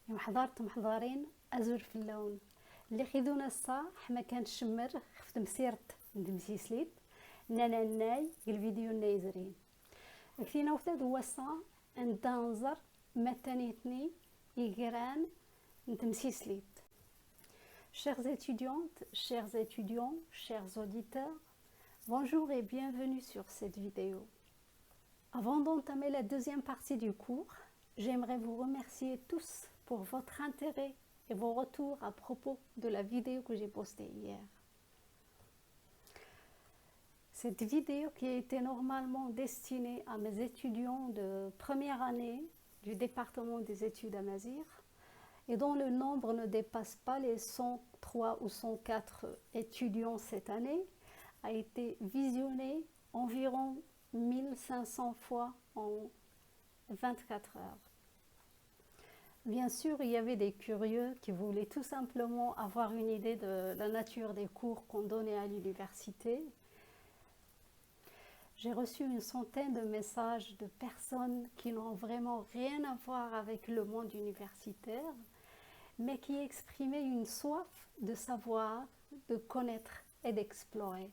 محضرين أزور في اللون اللي خذونا الصح ما كانش شمر خفت مسيرت ندمسي سليت نانا ناي الفيديو نايزرين كثينا وثاد وصا ندانزر متانيتني يقران ندمسي سليت. Chères étudiantes, chers étudiants, chers auditeurs, bonjour et bienvenue sur cette vidéo. Avant d'entamer la deuxième partie du cours, j'aimerais vous remercier tous pour votre intérêt et vos retours à propos de la vidéo que j'ai postée hier. Cette vidéo qui était normalement destinée à mes étudiants de première année du département des études Amazigh et dont le nombre ne dépasse pas les 103 ou 104 étudiants cette année, a été visionnée environ 1500 fois en 24 heures. Bien sûr, il y avait des curieux qui voulaient tout simplement avoir une idée de la nature des cours qu'on donnait à l'université. J'ai reçu une centaine de messages de personnes qui n'ont vraiment rien à voir avec le monde universitaire, mais qui exprimaient une soif de savoir, de connaître et d'explorer,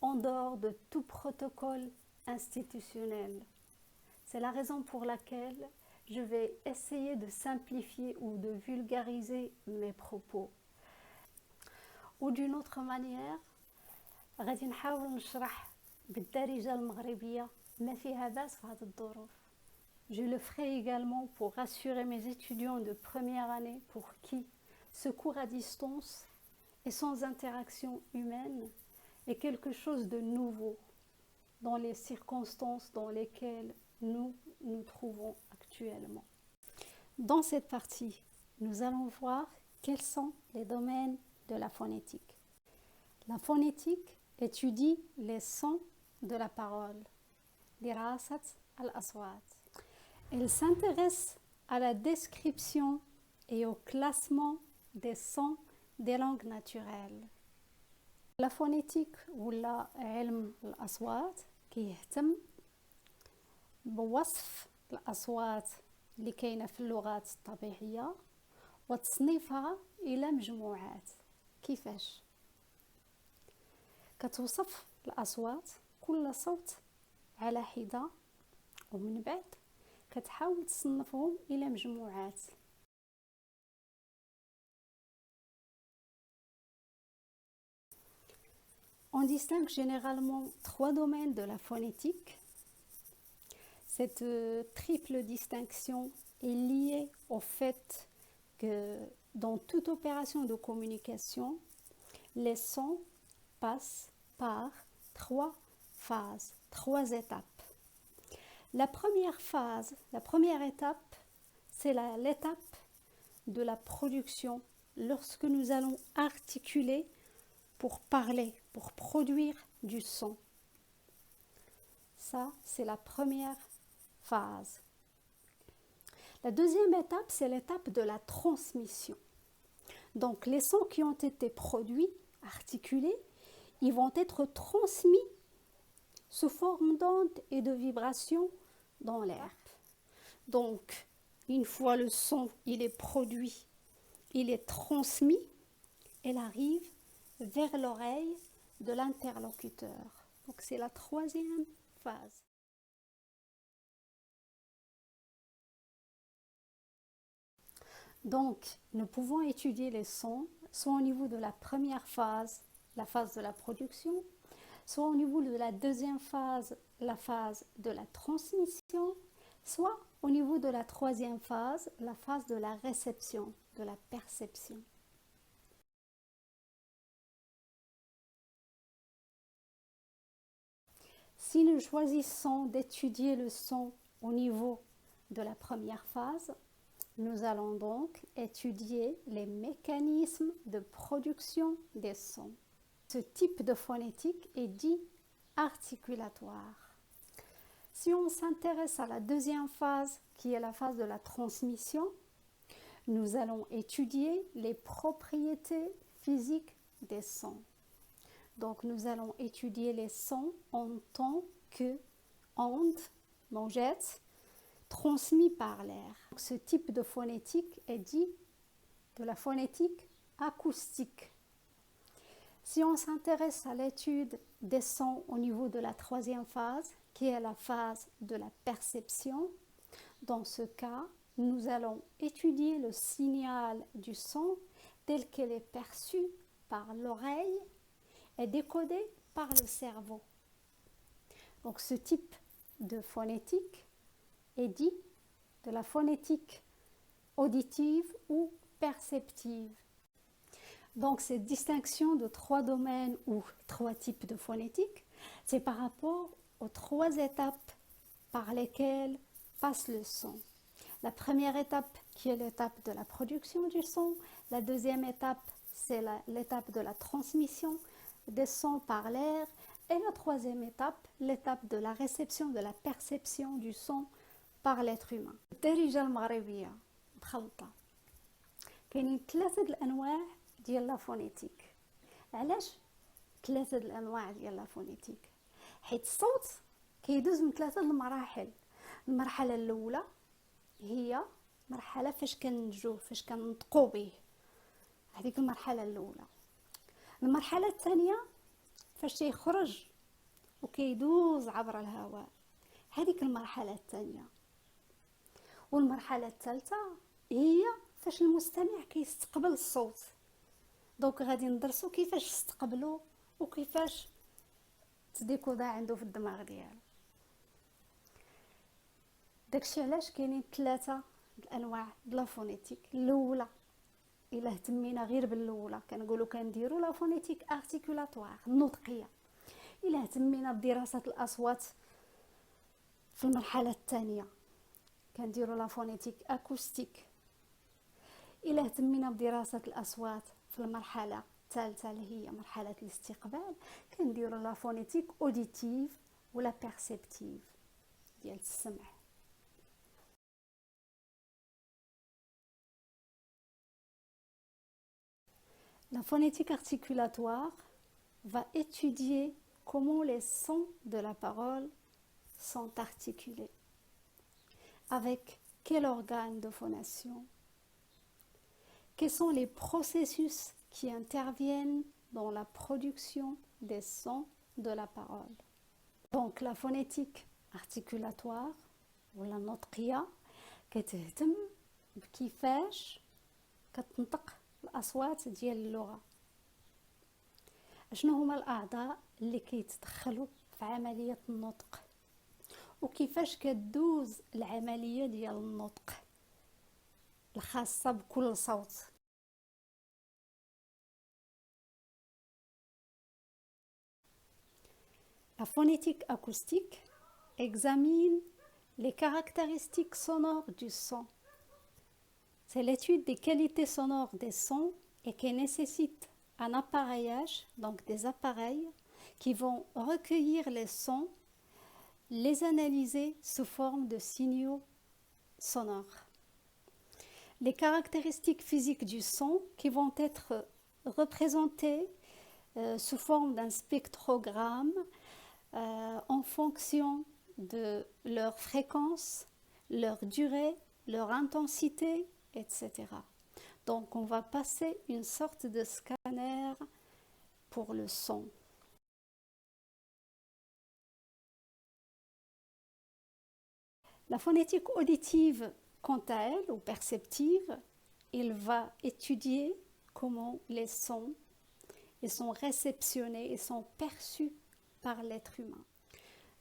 en dehors de tout protocole institutionnel. C'est la raison pour laquelle je vais essayer de simplifier ou de vulgariser mes propos. Ou d'une autre manière, غادي نحاول نشرح بالدارجة المغربية ما فيها باس في هذه الظروف. Je le ferai également pour rassurer mes étudiants de première année pour qui ce cours à distance et sans interaction humaine est quelque chose de nouveau dans les circonstances dans lesquelles nous nous trouvons actuellement. Dans cette partie, nous allons voir quels sont les domaines de la phonétique. La phonétique étudie les sons de la parole, dirasat al-aswat. Elle s'intéresse à la description et au classement des sons des langues naturelles. La phonétique ولا علم الأصوات كيهتم بوصف الأصوات اللي كاينة في اللغات الطبيعية وتصنيفها إلى مجموعات. كيفاش؟ كتوصف الأصوات كل صوت على حدة ومن بعد كتحاول تصنفهم إلى مجموعات. On distingue généralement trois domaines de la phonétique. Cette triple distinction est liée au fait que dans toute opération de communication, les sons passent par trois phases, trois étapes. La première phase, la première étape, c'est l'étape de la production lorsque nous allons articuler pour parler, pour produire du son. Ça, c'est la première phase. La deuxième étape, c'est l'étape de la transmission. Donc, les sons qui ont été produits, articulés, ils vont être transmis sous forme d'ondes et de vibrations dans l'air. Donc, une fois le son, il est produit, il est transmis, il arrive vers l'oreille de l'interlocuteur. Donc, c'est la troisième phase. Donc, nous pouvons étudier les sons, soit au niveau de la première phase, la phase de la production, soit au niveau de la deuxième phase, la phase de la transmission, soit au niveau de la troisième phase, la phase de la réception, de la perception. Si nous choisissons d'étudier le son au niveau de la première phase, nous allons donc étudier les mécanismes de production des sons. Ce type de phonétique est dit articulatoire. Si on s'intéresse à la deuxième phase, qui est la phase de la transmission, nous allons étudier les propriétés physiques des sons. Donc, nous allons étudier les sons en tant que ondes, موجات transmis par l'air. Ce type de phonétique est dit de la phonétique acoustique. Si on s'intéresse à l'étude des sons au niveau de la troisième phase, qui est la phase de la perception, dans ce cas, nous allons étudier le signal du son tel qu'il est perçu par l'oreille et décodé par le cerveau. Donc ce type de phonétique est dit de la phonétique auditive ou perceptive. Donc cette distinction de 3 domaines ou 3 types de phonétique, c'est par rapport aux 3 étapes par lesquelles passe le son. La première étape qui est l'étape de la production du son, la deuxième étape c'est l'étape de la transmission des sons par l'air et la troisième étape, l'étape de la réception, de la perception du son par l'être humain. الدارجة المغربية مخلطة كاينين 3 الأنواع ديال لا فونيتيك. علاش 3 الأنواع ديال لا فونيتيك؟ حيت الصوت كيدوز من 3 المراحل. المرحلة الأولى هي مرحلة فاش كننتجوه، فاش كنطقو به، هذيك المرحلة الأولى. المرحلة الثانية فاش تيخرج وكيدوز عبر الهواء، هذيك المرحلة الثانية. والمرحلة الثالثة هي فاش المستمع كيستقبل الصوت. دونك غادي ندرسو كيفاش استقبلو وكيفاش تديكودا عنده في الدماغ ديالو. داكشي علاش كاينين 3 الانواع د لا فونيتيك. الاولى الا اهتمينا غير بالاولى كنقولوا كنديروا لا فونيتيك ارتيكولاتوار النطقيه. الا اهتمينا بدراسه الاصوات في المرحله الثانيه كنديروا لا فونيتيك اكوستيك. الا اهتمينا بدراسه الاصوات في المرحله الثالثه اللي هي مرحله الاستقبال كنديروا لا فونيتيك اوديتيف ولا بيرسيبتيف ديال السمع. La phonétique articulatoire va étudier comment les sons de la parole sont articulés, avec quel organe de phonation, quels sont les processus qui interviennent dans la production des sons de la parole. Donc la phonétique articulatoire ou la notqia كتهتم بكيفاش كتنطق الأصوات ديال اللغة. شنو هما الأعضاء اللي كيتدخلوا في عملية النطق وكيفاش كدوز العملية ديال النطق الخاصة بكل صوت. La phonétique acoustique examine les caractéristiques sonores du son. C'est l'étude des qualités sonores des sons et qui nécessite un appareillage, donc des appareils qui vont recueillir les sons, les analyser sous forme de signaux sonores. Les caractéristiques physiques du son qui vont être représentées sous forme d'un spectrogramme en fonction de leur fréquence, leur durée, leur intensité, etc. Donc on va passer une sorte de scanner pour le son. La phonétique auditive, quant à elle, ou perceptive, elle va étudier comment les sons ils sont réceptionnés et sont perçus par l'être humain.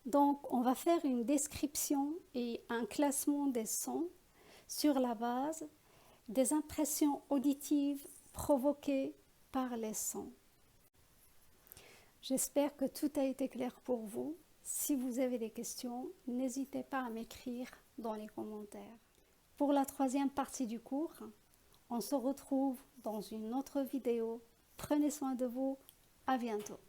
Donc on va faire une description et un classement des sons sur la base des impressions auditives provoquées par les sons. J'espère que tout a été clair pour vous. Si vous avez des questions, n'hésitez pas à m'écrire dans les commentaires. Pour la 3e partie du cours, on se retrouve dans une autre vidéo. Prenez soin de vous. À bientôt.